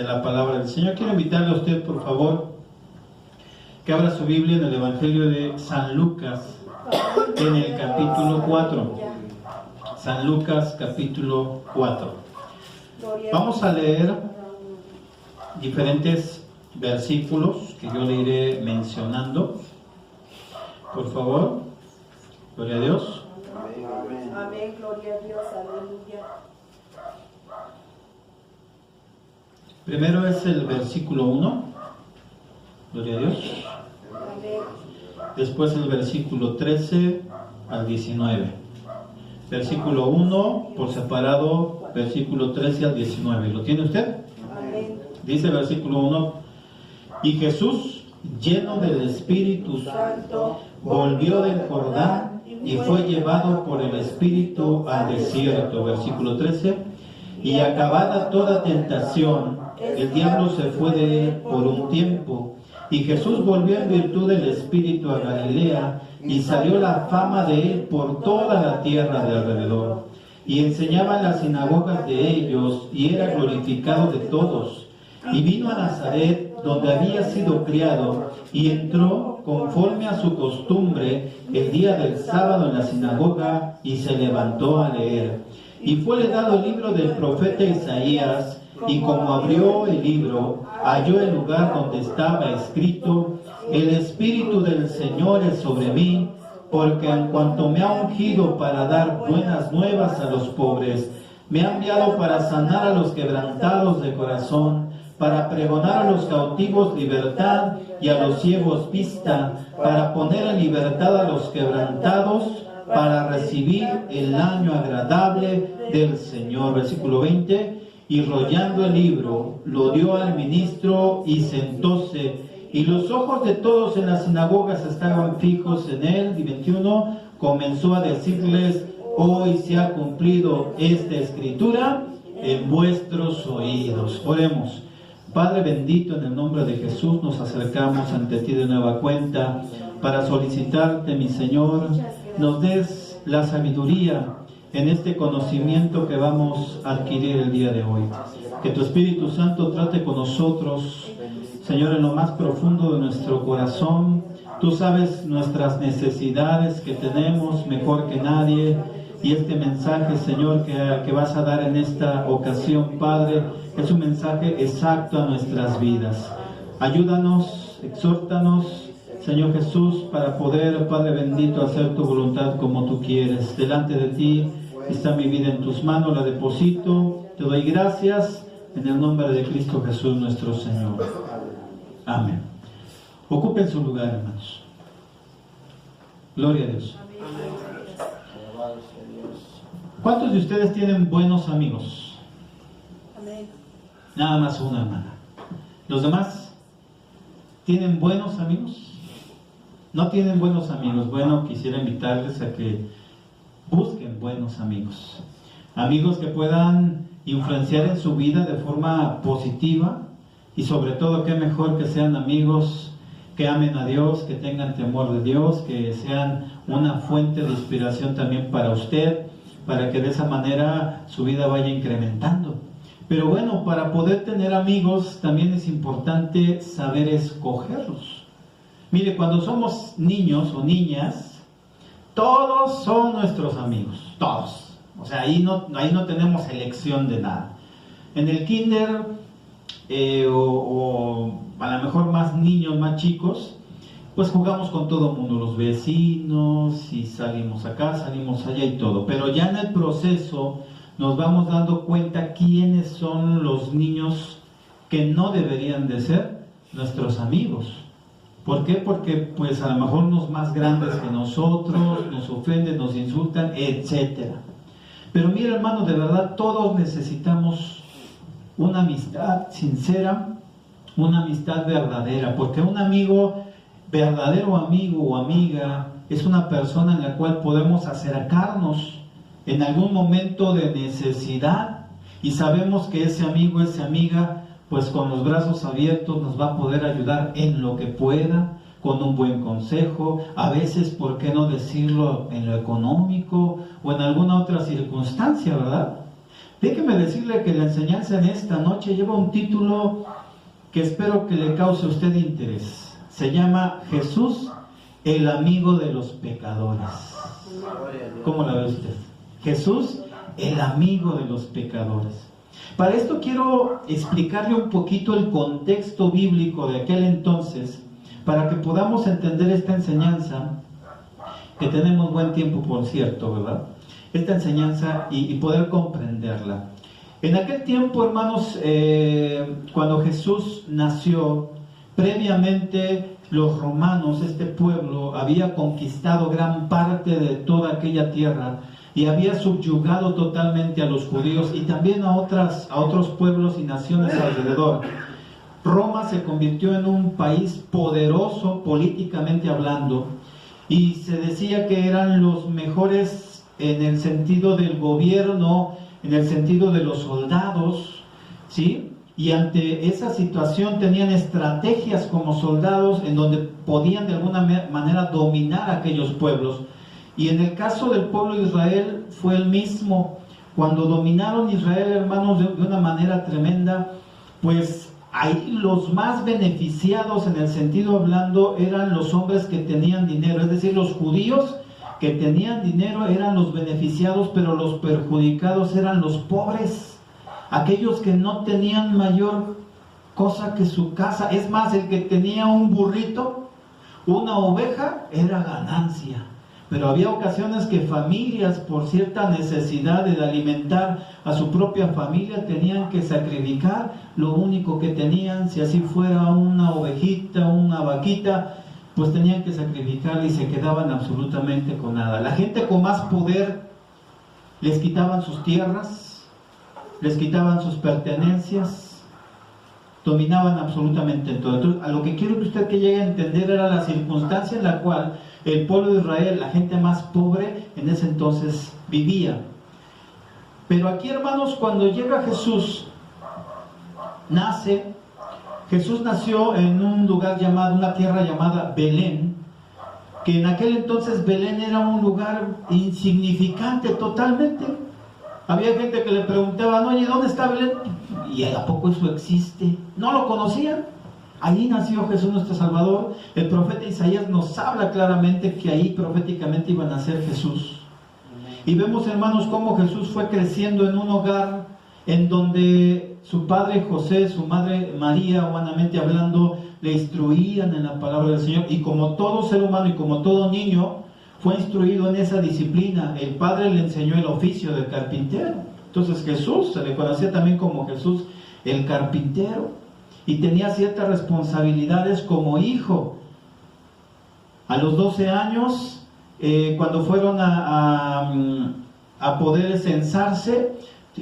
de la palabra del Señor. Quiero invitarle a usted, por favor, que abra su Biblia en el Evangelio de San Lucas, en el capítulo 4. San Lucas, capítulo 4. Vamos a leer diferentes versículos que yo le iré mencionando. Por favor, gloria a Dios. Amén, gloria a Dios, aleluya. Primero es el versículo 1, gloria a Dios. Amén. Después el versículo 13 al 19. Versículo 1 por separado, versículo 13 al 19. ¿Lo tiene usted? Amén. Dice el versículo 1: y Jesús, lleno del Espíritu Santo, volvió del Jordán y fue llevado por el Espíritu al desierto. Versículo 13: y acabada toda tentación, el diablo se fue de él por un tiempo. Y Jesús volvió en virtud del Espíritu a Galilea, y salió la fama de él por toda la tierra de alrededor. Y enseñaba en las sinagogas de ellos, y era glorificado de todos. Y vino a Nazaret, donde había sido criado, y entró conforme a su costumbre el día del sábado en la sinagoga, y se levantó a leer. Y fuele dado el libro del profeta Isaías, y como abrió el libro, halló el lugar donde estaba escrito: el Espíritu del Señor es sobre mí, porque en cuanto me ha ungido para dar buenas nuevas a los pobres, me ha enviado para sanar a los quebrantados de corazón, para pregonar a los cautivos libertad y a los ciegos vista, para poner en libertad a los quebrantados, para recibir el año agradable del Señor. Versículo 20: y rollando el libro, lo dio al ministro y sentóse, y los ojos de todos en las sinagogas estaban fijos en él. Y 21: comenzó a decirles: hoy se ha cumplido esta escritura en vuestros oídos. Oremos. Padre bendito, en el nombre de Jesús nos acercamos ante ti de nueva cuenta para solicitarte, mi Señor, nos des la sabiduría en este conocimiento que vamos a adquirir el día de hoy. Que tu Espíritu Santo trate con nosotros, Señor, en lo más profundo de nuestro corazón. Tú sabes nuestras necesidades que tenemos mejor que nadie, y este mensaje, Señor, que vas a dar en esta ocasión, Padre, es un mensaje exacto a nuestras vidas. Ayúdanos, exhórtanos, Señor Jesús, para poder, Padre bendito, hacer tu voluntad como tú quieres. Delante de ti está mi vida, en tus manos la deposito. Te doy gracias en el nombre de Cristo Jesús nuestro Señor. Amén. Ocupen su lugar, hermanos. Gloria a Dios. ¿Cuántos de ustedes tienen buenos amigos? Amén. Nada más una, hermana. ¿Los demás tienen buenos amigos? ¿No tienen buenos amigos? Bueno, quisiera invitarles a que busquen buenos amigos. Amigos que puedan influenciar en su vida de forma positiva, y sobre todo, qué mejor que sean amigos que amen a Dios, que tengan temor de Dios, que sean una fuente de inspiración también para usted, para que de esa manera su vida vaya incrementando. Pero bueno, para poder tener amigos también es importante saber escogerlos. Mire, cuando somos niños o niñas, todos son nuestros amigos, todos. O sea, ahí no tenemos elección de nada. En el kinder, o a lo mejor más niños, más chicos, pues jugamos con todo el mundo, los vecinos, y salimos acá, salimos allá y todo. Pero ya en el proceso nos vamos dando cuenta quiénes son los niños que no deberían de ser nuestros amigos. ¿Por qué? Porque pues a lo mejor unos más grandes que nosotros nos ofenden, nos insultan, etc. Pero mira, hermano, de verdad todos necesitamos una amistad sincera, una amistad verdadera, porque un amigo, verdadero amigo o amiga, es una persona en la cual podemos acercarnos en algún momento de necesidad, y sabemos que ese amigo, esa amiga, pues con los brazos abiertos nos va a poder ayudar en lo que pueda, con un buen consejo, a veces, ¿por qué no decirlo?, en lo económico o en alguna otra circunstancia, ¿verdad? Déjeme decirle que la enseñanza en esta noche lleva un título que espero que le cause a usted interés. Se llama Jesús, el amigo de los pecadores. ¿Cómo la ve usted? Jesús, el amigo de los pecadores. Para esto quiero explicarle un poquito el contexto bíblico de aquel entonces, para que podamos entender esta enseñanza, que tenemos buen tiempo, por cierto, ¿verdad? Esta enseñanza y poder comprenderla. En aquel tiempo, hermanos, cuando Jesús nació, previamente los romanos, este pueblo, había conquistado gran parte de toda aquella tierra y había subyugado totalmente a los judíos y también a otros pueblos y naciones alrededor. Roma se convirtió en un país poderoso políticamente hablando, y se decía que eran los mejores en el sentido del gobierno, en el sentido de los soldados, ¿sí? Y ante esa situación tenían estrategias como soldados en donde podían de alguna manera dominar a aquellos pueblos. Y en el caso del pueblo de Israel fue el mismo. Cuando dominaron Israel, hermanos, de una manera tremenda, pues ahí los más beneficiados en el sentido hablando eran los hombres que tenían dinero, es decir, los judíos que tenían dinero eran los beneficiados, pero los perjudicados eran los pobres, aquellos que no tenían mayor cosa que su casa. Es más, el que tenía un burrito, una oveja, era ganancia. Pero había ocasiones que familias, por cierta necesidad de alimentar a su propia familia, tenían que sacrificar lo único que tenían. Si así fuera una ovejita, una vaquita, pues tenían que sacrificar y se quedaban absolutamente con nada. La gente con más poder les quitaban sus tierras, les quitaban sus pertenencias, dominaban absolutamente todo. Entonces, a lo que quiero que usted que llegue a entender era la circunstancia en la cual el pueblo de Israel, la gente más pobre en ese entonces vivía. Pero aquí, hermanos, cuando llega Jesús, Jesús nació en un lugar llamado, una tierra llamada Belén, que en aquel entonces Belén era un lugar insignificante totalmente. Había gente que le preguntaban, oye, ¿dónde está Belén? ¿Y a poco eso existe? No lo conocían. Allí nació Jesús nuestro Salvador. El profeta Isaías nos habla claramente que ahí proféticamente iba a nacer Jesús. Y vemos, hermanos, cómo Jesús fue creciendo en un hogar en donde su padre José, su madre María, humanamente hablando, le instruían en la palabra del Señor. Y como todo ser humano y como todo niño, fue instruido en esa disciplina. El padre le enseñó el oficio de carpintero. Entonces Jesús se le conocía también como Jesús el carpintero. Y tenía ciertas responsabilidades como hijo. A los 12 años, cuando fueron a poder censarse,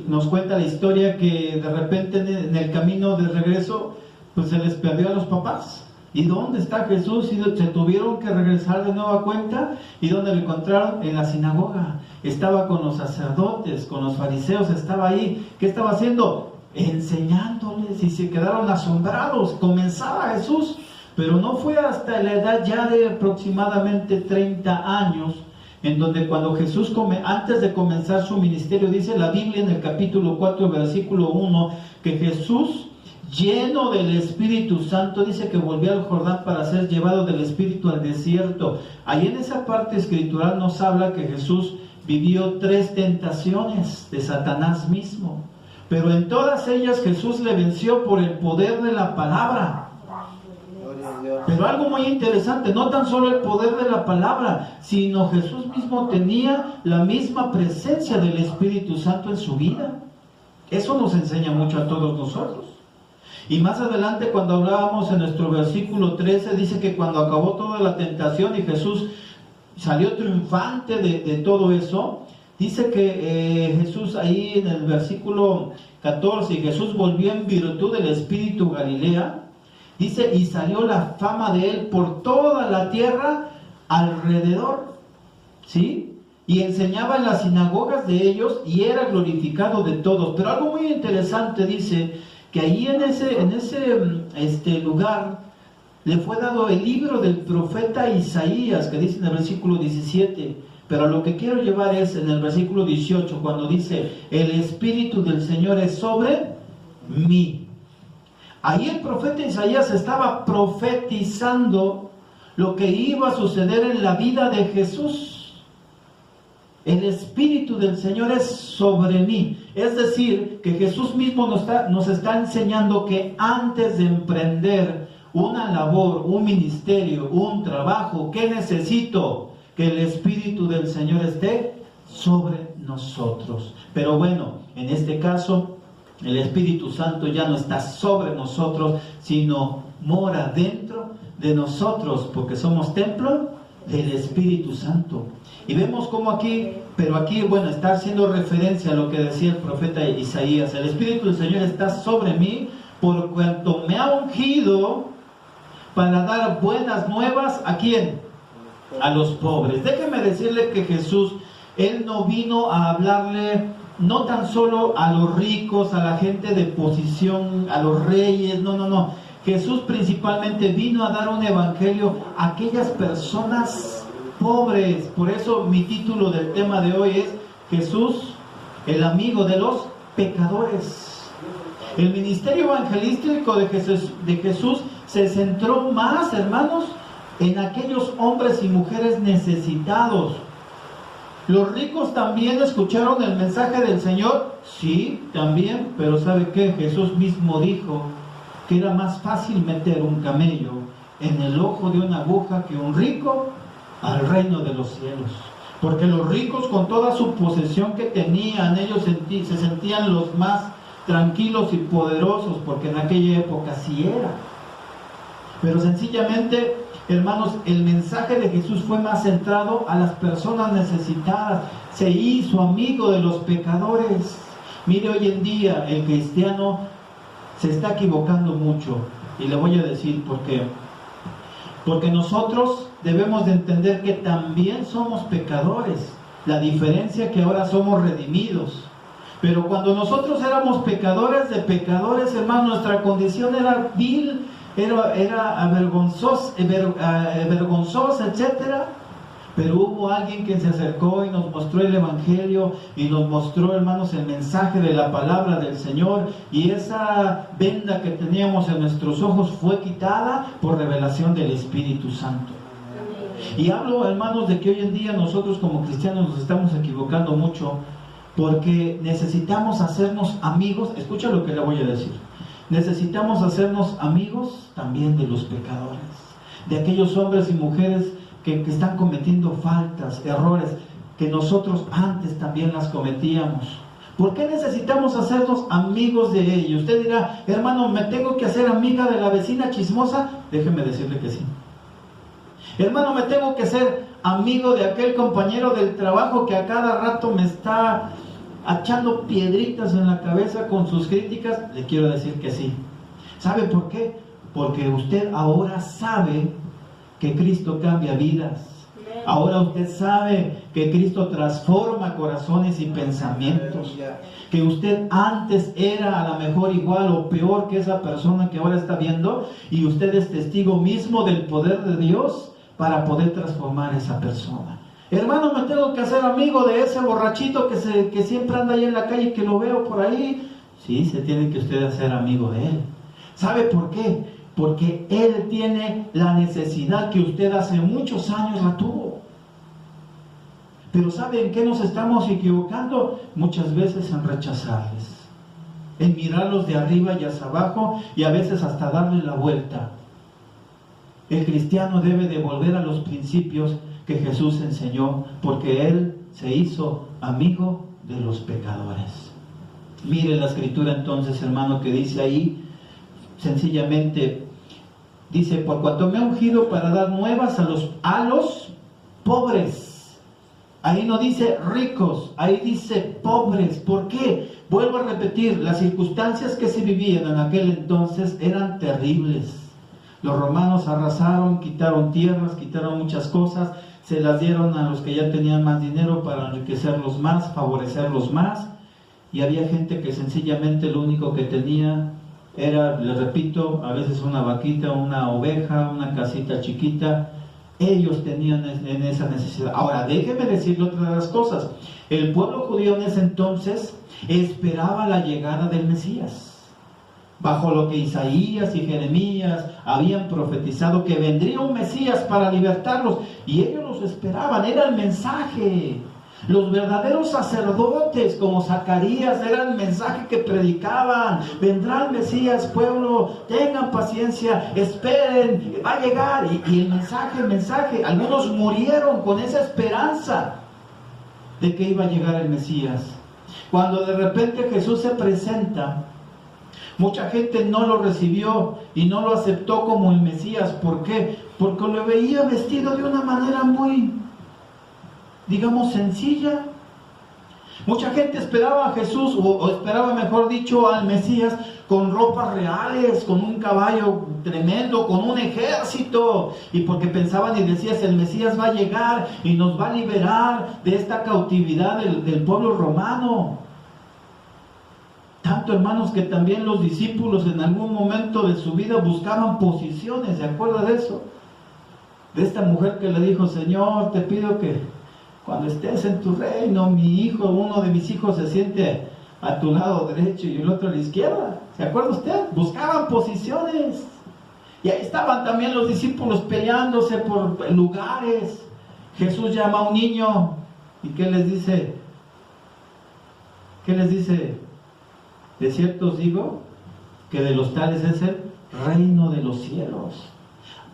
nos cuenta la historia que de repente en el camino de regreso, pues se les perdió a los papás. ¿Y dónde está Jesús? Y se tuvieron que regresar de nueva cuenta. ¿Y dónde lo encontraron? En la sinagoga. Estaba con los sacerdotes, con los fariseos, estaba ahí. ¿Qué estaba haciendo? Enseñándoles, y se quedaron asombrados. Comenzaba Jesús, pero no fue hasta la edad ya de aproximadamente 30 años, en donde cuando Jesús, antes de comenzar su ministerio, dice la Biblia en el capítulo 4, versículo 1, que Jesús, lleno del Espíritu Santo, dice que volvió al Jordán para ser llevado del Espíritu al desierto. Ahí en esa parte escritural nos habla que Jesús vivió 3 tentaciones de Satanás mismo. Pero en todas ellas Jesús le venció por el poder de la palabra. Pero algo muy interesante, no tan solo el poder de la palabra, sino Jesús mismo tenía la misma presencia del Espíritu Santo en su vida. Eso nos enseña mucho a todos nosotros. Y más adelante, cuando hablábamos en nuestro versículo 13, dice que cuando acabó toda la tentación y Jesús salió triunfante de todo eso, dice que Jesús ahí en el versículo 14, Jesús volvió en virtud del Espíritu Galilea, dice, y salió la fama de él por toda la tierra alrededor, ¿sí? Y enseñaba en las sinagogas de ellos y era glorificado de todos. Pero algo muy interesante dice que ahí en ese lugar le fue dado el libro del profeta Isaías, que dice en el versículo 17, Pero lo que quiero llevar es en el versículo 18, cuando dice, el Espíritu del Señor es sobre mí. Ahí el profeta Isaías estaba profetizando lo que iba a suceder en la vida de Jesús. El Espíritu del Señor es sobre mí. Es decir, que Jesús mismo nos está enseñando que antes de emprender una labor, un ministerio, un trabajo, ¿qué necesito? Que el Espíritu del Señor esté sobre nosotros. Pero bueno, en este caso, el Espíritu Santo ya no está sobre nosotros, sino mora dentro de nosotros, porque somos templo del Espíritu Santo. Y vemos cómo aquí, pero aquí, bueno, está haciendo referencia a lo que decía el profeta Isaías. El Espíritu del Señor está sobre mí, por cuanto me ha ungido para dar buenas nuevas, ¿a quién? A los pobres. Déjeme decirle que Jesús, Él no vino a hablarle no tan solo a los ricos, a la gente de posición, a los reyes, no. Jesús principalmente vino a dar un evangelio a aquellas personas pobres. Por eso mi título del tema de hoy es Jesús, el amigo de los pecadores. El ministerio evangelístico de Jesús se centró más, hermanos, en aquellos hombres y mujeres necesitados. ¿Los ricos también escucharon el mensaje del Señor? Sí, también, pero ¿sabe qué? Jesús mismo dijo que era más fácil meter un camello en el ojo de una aguja que un rico al reino de los cielos. Porque los ricos, con toda su posesión que tenían, ellos se sentían los más tranquilos y poderosos, porque en aquella época sí era. Pero sencillamente, hermanos, el mensaje de Jesús fue más centrado a las personas necesitadas. Se hizo amigo de los pecadores. Mire, hoy en día el cristiano se está equivocando mucho. Y le voy a decir por qué. Porque nosotros debemos de entender que también somos pecadores. La diferencia es que ahora somos redimidos. Pero cuando nosotros éramos pecadores de pecadores, hermanos, nuestra condición era vil, era vergonzosa, etcétera. Pero hubo alguien que se acercó y nos mostró el Evangelio y nos mostró, hermanos, el mensaje de la palabra del Señor, y esa venda que teníamos en nuestros ojos fue quitada por revelación del Espíritu Santo. Y hablo, hermanos, de que hoy en día nosotros como cristianos nos estamos equivocando mucho, porque necesitamos hacernos amigos. Escucha lo que le voy a decir. Necesitamos hacernos amigos también de los pecadores, de aquellos hombres y mujeres que están cometiendo faltas, errores, que nosotros antes también las cometíamos. ¿Por qué necesitamos hacernos amigos de ellos? Usted dirá, hermano, ¿me tengo que hacer amiga de la vecina chismosa? Déjeme decirle que sí. Hermano, ¿me tengo que ser amigo de aquel compañero del trabajo que a cada rato me está echando piedritas en la cabeza con sus críticas? Le quiero decir que sí. ¿Sabe por qué? Porque usted ahora sabe que Cristo cambia vidas. Ahora usted sabe que Cristo transforma corazones y pensamientos. Que usted antes era a lo mejor igual o peor que esa persona que ahora está viendo, y usted es testigo mismo del poder de Dios para poder transformar a esa persona. Hermano, me tengo que hacer amigo de ese borrachito que siempre anda ahí en la calle, que lo veo por ahí. Sí, se tiene que usted hacer amigo de él. ¿Sabe por qué? Porque él tiene la necesidad que usted hace muchos años la tuvo. Pero ¿sabe en qué nos estamos equivocando? Muchas veces en rechazarles, en mirarlos de arriba y hacia abajo, y a veces hasta darle la vuelta. El cristiano debe de volver a los principios que Jesús enseñó, porque Él se hizo amigo de los pecadores. Mire la escritura entonces, hermano, que dice ahí, sencillamente, dice, por cuanto me ha ungido para dar nuevas a los pobres. Ahí no dice ricos, ahí dice pobres. ¿Por qué? Vuelvo a repetir, las circunstancias que se vivían en aquel entonces eran terribles. Los romanos arrasaron, quitaron tierras, quitaron muchas cosas, se las dieron a los que ya tenían más dinero para enriquecerlos más, favorecerlos más, y había gente que sencillamente lo único que tenía era, les repito, a veces una vaquita, una oveja, una casita chiquita, Ellos tenían en esa necesidad. Ahora, déjeme decirle otra de las cosas. El pueblo judío en ese entonces esperaba la llegada del Mesías. Bajo lo que Isaías y Jeremías habían profetizado, que vendría un Mesías para libertarlos. Y ellos los esperaban, era el mensaje. Los verdaderos sacerdotes como Zacarías era el mensaje que predicaban. Vendrá el Mesías, pueblo, tengan paciencia, esperen, va a llegar. Y el mensaje, algunos murieron con esa esperanza de que iba a llegar el Mesías. Cuando de repente Jesús se presenta, mucha gente no lo recibió y no lo aceptó como el Mesías. ¿Por qué? Porque lo veía vestido de una manera muy, digamos, sencilla. Mucha gente esperaba a Jesús, o esperaba, mejor dicho, al Mesías con ropas reales, con un caballo tremendo, con un ejército, y porque pensaban y decían, el Mesías va a llegar y nos va a liberar de esta cautividad del pueblo romano. Tanto, hermanos, que también los discípulos en algún momento de su vida buscaban posiciones. ¿Se acuerda de eso? De esta mujer que le dijo, Señor, te pido que cuando estés en tu reino, mi hijo, uno de mis hijos se siente a tu lado derecho y el otro a la izquierda. ¿Se acuerda usted? Buscaban posiciones. Y ahí estaban también los discípulos peleándose por lugares. Jesús llama a un niño y ¿qué les dice? ¿Qué les dice? De cierto os digo que de los tales es el reino de los cielos.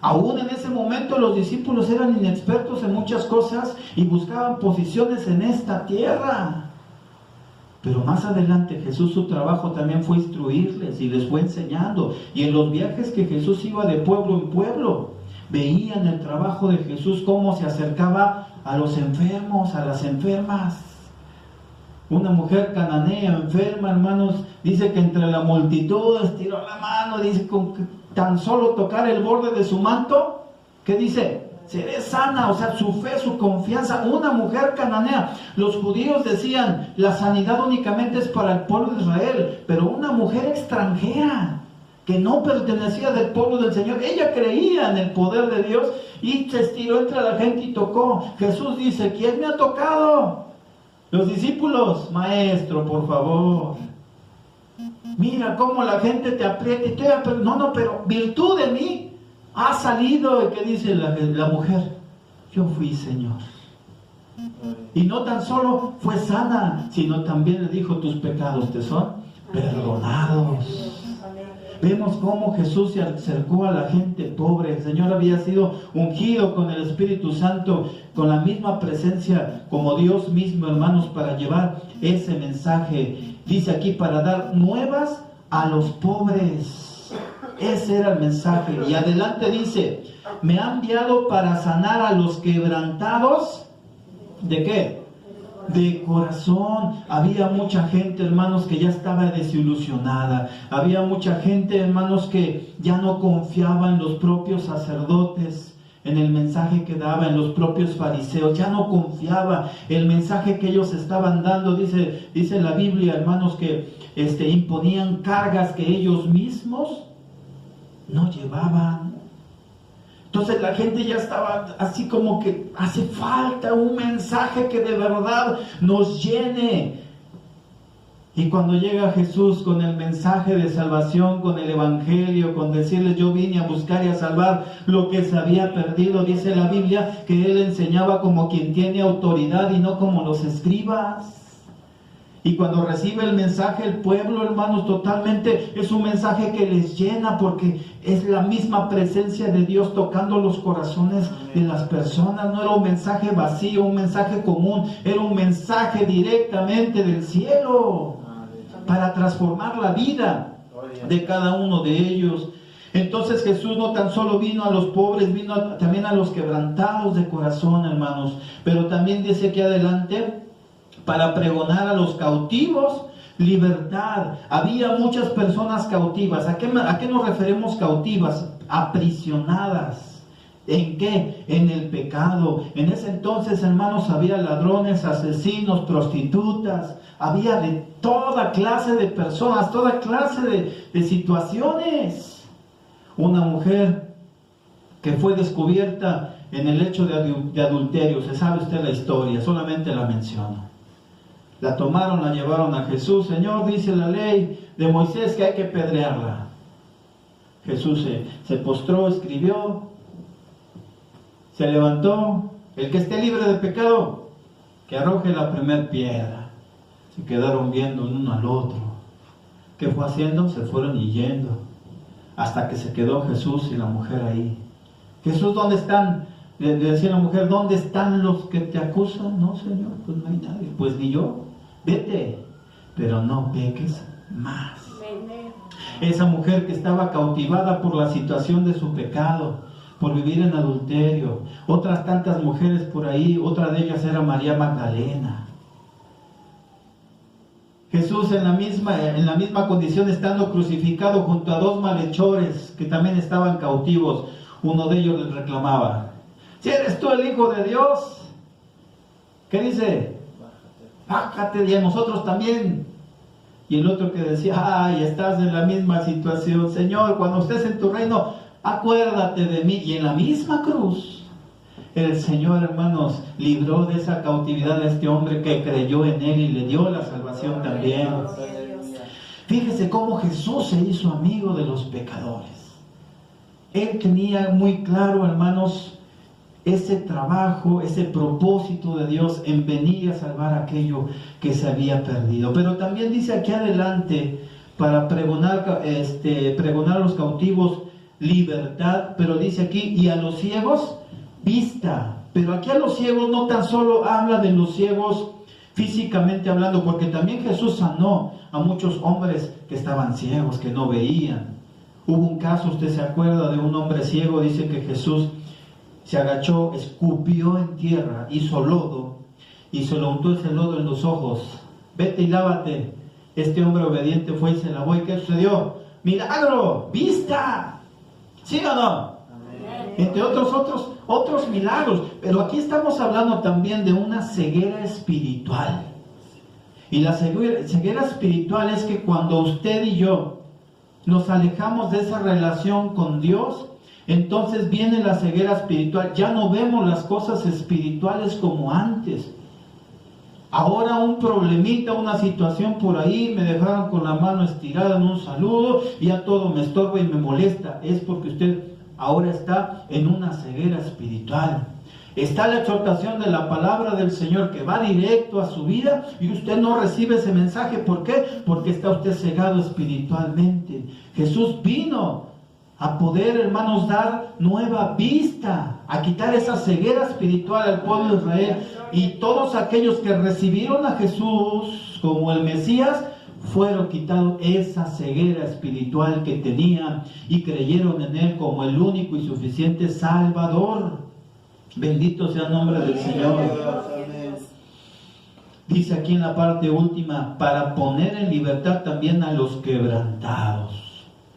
Aún en ese momento los discípulos eran inexpertos en muchas cosas y buscaban posiciones en esta tierra. Pero más adelante Jesús, su trabajo también fue instruirles y les fue enseñando. Y en los viajes que Jesús iba de pueblo en pueblo, veían el trabajo de Jesús, cómo se acercaba a los enfermos, a las enfermas. Una mujer cananea enferma, hermanos, dice que entre la multitud estiró la mano, dice con tan solo tocar el borde de su manto, ¿qué dice? Seré sana. O sea, su fe, su confianza. Una mujer cananea. Los judíos decían, la sanidad únicamente es para el pueblo de Israel, pero una mujer extranjera que no pertenecía del pueblo del Señor, ella creía en el poder de Dios y se estiró entre la gente y tocó. Jesús dice, ¿quién me ha tocado? Los discípulos, maestro, por favor, mira cómo la gente te aprieta y te no, pero virtud de mí ha salido. ¿Y qué dice la mujer? Yo fui, Señor. Y no tan solo fue sana, sino también le dijo, tus pecados te son perdonados. Vemos cómo Jesús se acercó a la gente pobre. El Señor había sido ungido con el Espíritu Santo, con la misma presencia como Dios mismo, hermanos, para llevar ese mensaje. Dice aquí, para dar nuevas a los pobres. Ese era el mensaje. Y adelante dice, me ha enviado para sanar a los quebrantados. ¿De qué? De corazón. Había mucha gente, hermanos, que ya estaba desilusionada. Había mucha gente, hermanos, que ya no confiaba en los propios sacerdotes, en el mensaje que daba, en los propios fariseos. Ya no confiaba el mensaje que ellos estaban dando. Dice la Biblia, hermanos, que imponían cargas que ellos mismos no llevaban. Entonces la gente ya estaba así como que hace falta un mensaje que de verdad nos llene. Y cuando llega Jesús con el mensaje de salvación, con el evangelio, con decirles yo vine a buscar y a salvar lo que se había perdido, dice la Biblia que Él enseñaba como quien tiene autoridad y no como los escribas. Y cuando recibe el mensaje el pueblo, hermanos, totalmente es un mensaje que les llena, porque es la misma presencia de Dios tocando los corazones de las personas. No era un mensaje vacío, un mensaje común, era un mensaje directamente del cielo para transformar la vida de cada uno de ellos. Entonces Jesús no tan solo vino a los pobres, vino también a los quebrantados de corazón, hermanos. Pero también dice aquí adelante, para pregonar a los cautivos libertad. Había muchas personas cautivas. ¿A qué nos referimos cautivas? Aprisionadas. ¿En qué? En el pecado. En ese entonces, hermanos, había ladrones, asesinos, prostitutas. Había de toda clase de personas, toda clase de situaciones. Una mujer que fue descubierta en el hecho de adulterio. Se sabe usted la historia, solamente la menciono. La tomaron, la llevaron a Jesús. Señor, dice la ley de Moisés que hay que pedrearla. Jesús se postró, escribió, se levantó. El que esté libre de pecado, que arroje la primera piedra. Se quedaron viendo uno al otro. ¿Qué fue haciendo? Se fueron yendo, hasta que se quedó Jesús y la mujer ahí. Jesús, ¿dónde están? Le decía la mujer, ¿dónde están los que te acusan? No, Señor, pues no hay nadie. Pues ni yo. Vete, pero no peques más. Esa mujer que estaba cautivada por la situación de su pecado, por vivir en adulterio, otras tantas mujeres por ahí, otra de ellas era María Magdalena. Jesús en la misma condición, estando crucificado junto a dos malhechores que también estaban cautivos, uno de ellos les reclamaba, si eres tú el Hijo de Dios, ¿qué dice? Bájate, y a nosotros también. Y el otro que decía, ay, estás en la misma situación, Señor, cuando estés en tu reino, acuérdate de mí. Y en la misma cruz, el Señor, hermanos, libró de esa cautividad a este hombre que creyó en Él y le dio la salvación también. Fíjese cómo Jesús se hizo amigo de los pecadores. Él tenía muy claro, hermanos, ese trabajo, ese propósito de Dios en venir a salvar aquello que se había perdido. Pero también dice aquí adelante, para pregonar a los cautivos libertad, pero dice aquí, y a los ciegos vista. Pero aquí a los ciegos no tan solo habla de los ciegos físicamente hablando, porque también Jesús sanó a muchos hombres que estaban ciegos, que no veían. Hubo un caso, usted se acuerda, de un hombre ciego. Dice que Jesús se agachó, escupió en tierra, hizo lodo y se lo untó ese lodo en los ojos. Vete y lávate. Este hombre obediente fue y se lavó. ¿Y qué sucedió? ¡Milagro! ¡Vista! ¿Sí o no? Amén. Entre otros milagros. Pero aquí estamos hablando también de una ceguera espiritual. Y la ceguera espiritual es que cuando usted y yo nos alejamos de esa relación con Dios, entonces viene la ceguera espiritual. Ya no vemos las cosas espirituales como antes. Ahora un problemita, una situación por ahí, me dejaron con la mano estirada en un saludo y ya todo me estorba y me molesta. Es porque usted ahora está en una ceguera espiritual. Está la exhortación de la palabra del Señor que va directo a su vida y usted no recibe ese mensaje. ¿Por qué? Porque está usted cegado espiritualmente. Jesús vino a poder, hermanos, dar nueva vista, a quitar esa ceguera espiritual al pueblo de Israel. Y todos aquellos que recibieron a Jesús como el Mesías, fueron quitados esa ceguera espiritual que tenían y creyeron en Él como el único y suficiente Salvador. Bendito sea el nombre del Señor. Dice aquí en la parte última, para poner en libertad también a los quebrantados.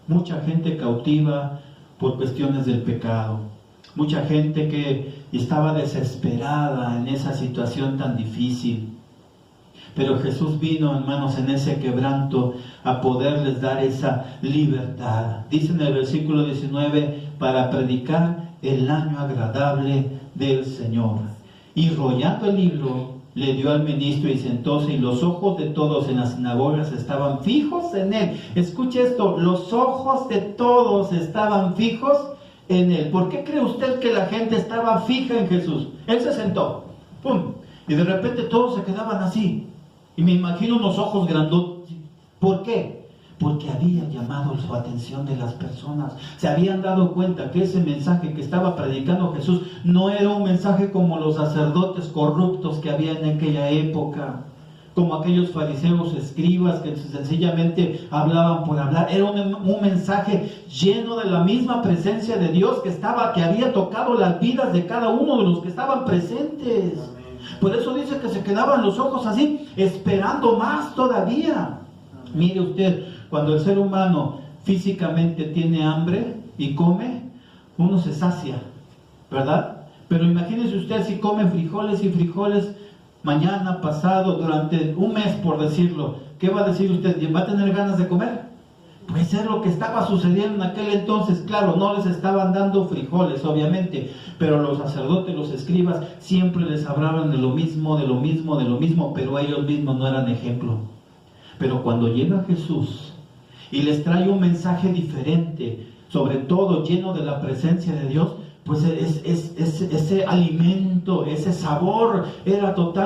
Mucha gente cautiva por cuestiones del pecado. Mucha gente que estaba desesperada en esa situación tan difícil. Pero Jesús vino, hermanos, en ese quebranto a poderles dar esa libertad. Dice en el versículo 19, para predicar el año agradable del Señor. Y rollando el libro, le dio al ministro y sentóse, y los ojos de todos en las sinagogas estaban fijos en él. Escuche esto, los ojos de todos estaban fijos en él. ¿Por qué cree usted que la gente estaba fija en Jesús? Él se sentó, ¡pum! Y de repente todos se quedaban así. Y me imagino unos ojos grandotes. ¿Por qué? Porque había llamado su atención de las personas. Se habían dado cuenta que ese mensaje que estaba predicando Jesús no era un mensaje como los sacerdotes corruptos que había en aquella época, como aquellos fariseos escribas que sencillamente hablaban por hablar. Era un mensaje lleno de la misma presencia de Dios que había tocado las vidas de cada uno de los que estaban presentes. Por eso dice que se quedaban los ojos así, esperando más todavía. Mire usted, cuando el ser humano físicamente tiene hambre y come, uno se sacia, ¿verdad? Pero imagínese usted si come frijoles y frijoles mañana, pasado, durante un mes, por decirlo. ¿Qué va a decir usted? ¿Va a tener ganas de comer? Pues es lo que estaba sucediendo en aquel entonces. Claro, no les estaban dando frijoles, obviamente, pero los sacerdotes, los escribas, siempre les hablaban de lo mismo, de lo mismo, de lo mismo, pero ellos mismos no eran ejemplo. Pero cuando llega Jesús y les trae un mensaje diferente, sobre todo lleno de la presencia de Dios, pues ese alimento, ese sabor era totalmente